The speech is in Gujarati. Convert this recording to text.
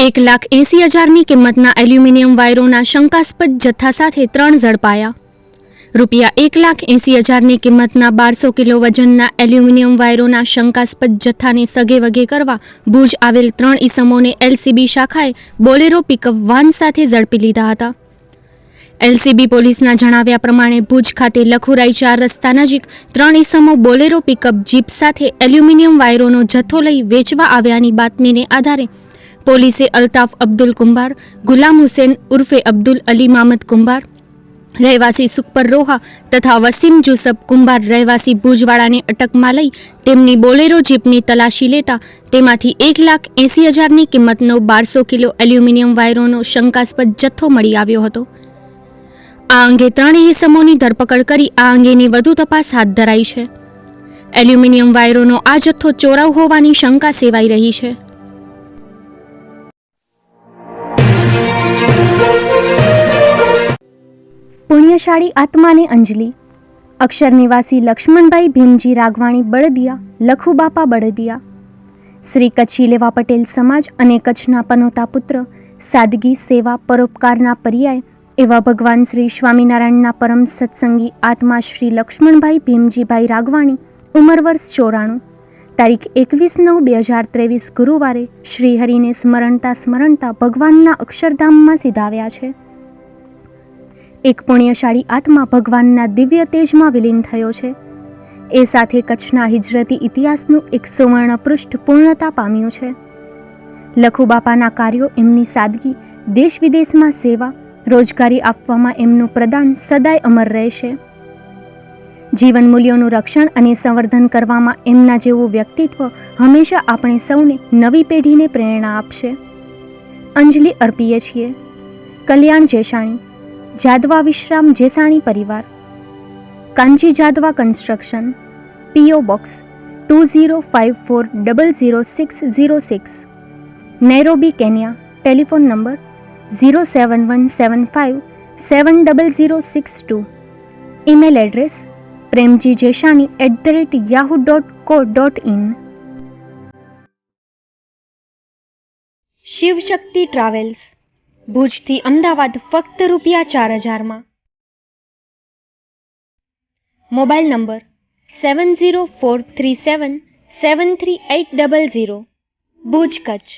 1,80,000ની કિંમતના એલ્યુમિનિયમ વાયરોના શંકાસ્પદ જથ્થા સાથે 3 ઝડપાયા. રૂપિયા 1,80,000ની કિંમતના 1200 કિલો વજનના એલ્યુમિનિયમ વાયરોના શંકાસ્પદ જથ્થાને સગેવગે કરવા ભુજ આવેલ 3 ઈસમોને એલસીબી શાખાએ બોલેરો પિકઅપ વાન સાથે ઝડપી લીધા હતા. એલસીબી પોલીસના જણાવ્યા પ્રમાણે ભુજ ખાતે લખુરાઈ 4 રસ્તા નજીક 3 ઈસમો બોલેરો પિકઅપ જીપ સાથે એલ્યુમિનિયમ વાયરોનો જથ્થો લઈ વેચવા આવ્યાની બાતમીને આધારે પોલીસે અલ્તાફ અબ્દુલ કુંભાર, ગુલામ હુસેન ઉર્ફે અબ્દુલ અલી મામદ કુંભાર રહેવાસી સુખપર રોહા તથા વસીમ જુસબ કુંભાર રહેવાસી ભુજવાડાને અટકમાં લઈ તેમની બોલેરો જીપની તલાશી લેતા તેમાંથી 1,80,000ની કિંમતનો 1200 કિલો એલ્યુમિનિયમ વાયરોનો શંકાસ્પદ જથ્થો મળી આવ્યો હતો. આ અંગે 3 ઈસમોની ધરપકડ કરી આ અંગેની વધુ તપાસ હાથ ધરાઈ છે. એલ્યુમિનિયમ વાયરોનો આ જથ્થો ચોરાવ હોવાની શંકા સેવાઈ રહી છે. પુણ્યશાળી આત્માને અંજલિ. અક્ષર નિવાસી લક્ષ્મણભાઈ ભીમજી રાગવાણી બળદિયા, લખુબાપા બળદિયા. શ્રી કચ્છી લેવા પટેલ સમાજ અને કચ્છના પનોતા પુત્ર, સાદગી, સેવા, પરોપકારના પર્યાય એવા ભગવાન શ્રી સ્વામિનારાયણના પરમ સત્સંગી આત્મા શ્રી લક્ષ્મણભાઈ ભીમજીભાઈ રાગવાણી, ઉંમર વર્ષ 94, તારીખ 21/9/2023 ગુરુવારે શ્રીહરિને સ્મરણતા ભગવાનના અક્ષરધામમાં સિધાવ્યા છે. એક પુણ્યશાળી આત્મા ભગવાનના દિવ્ય તેજમાં વિલીન થયો છે. એ સાથે કચ્છના હિજરતી ઇતિહાસનું એક સુવર્ણ પૃષ્ઠ પૂર્ણતા પામ્યું છે. લખુબાપાના કાર્યો, એમની સાદગી, દેશ વિદેશમાં સેવા, રોજગારી આપવામાં એમનું પ્રદાન સદાય અમર રહેશે. જીવન મૂલ્યોનું રક્ષણ અને સંવર્ધન કરવામાં એમના જેવું વ્યક્તિત્વ હંમેશા આપણે સૌને નવી પેઢીને પ્રેરણા આપશે. અંજલિ અર્પીએ છીએ. કલ્યાણ જેસાણી, જાદવા વિશ્રામ જેસાણી પરિવાર, Kanchi Jadva construction, PO box 2054000606, Nairobi, Kenya. Telephone number 07175700062. Email address premjijeshani@yahoo.co.in. Shivshakti travels, ભુજથી અમદાવાદ ફક્ત રૂપિયા 4,000માં. Mobile number 7043773800, Bhuj, Kutch.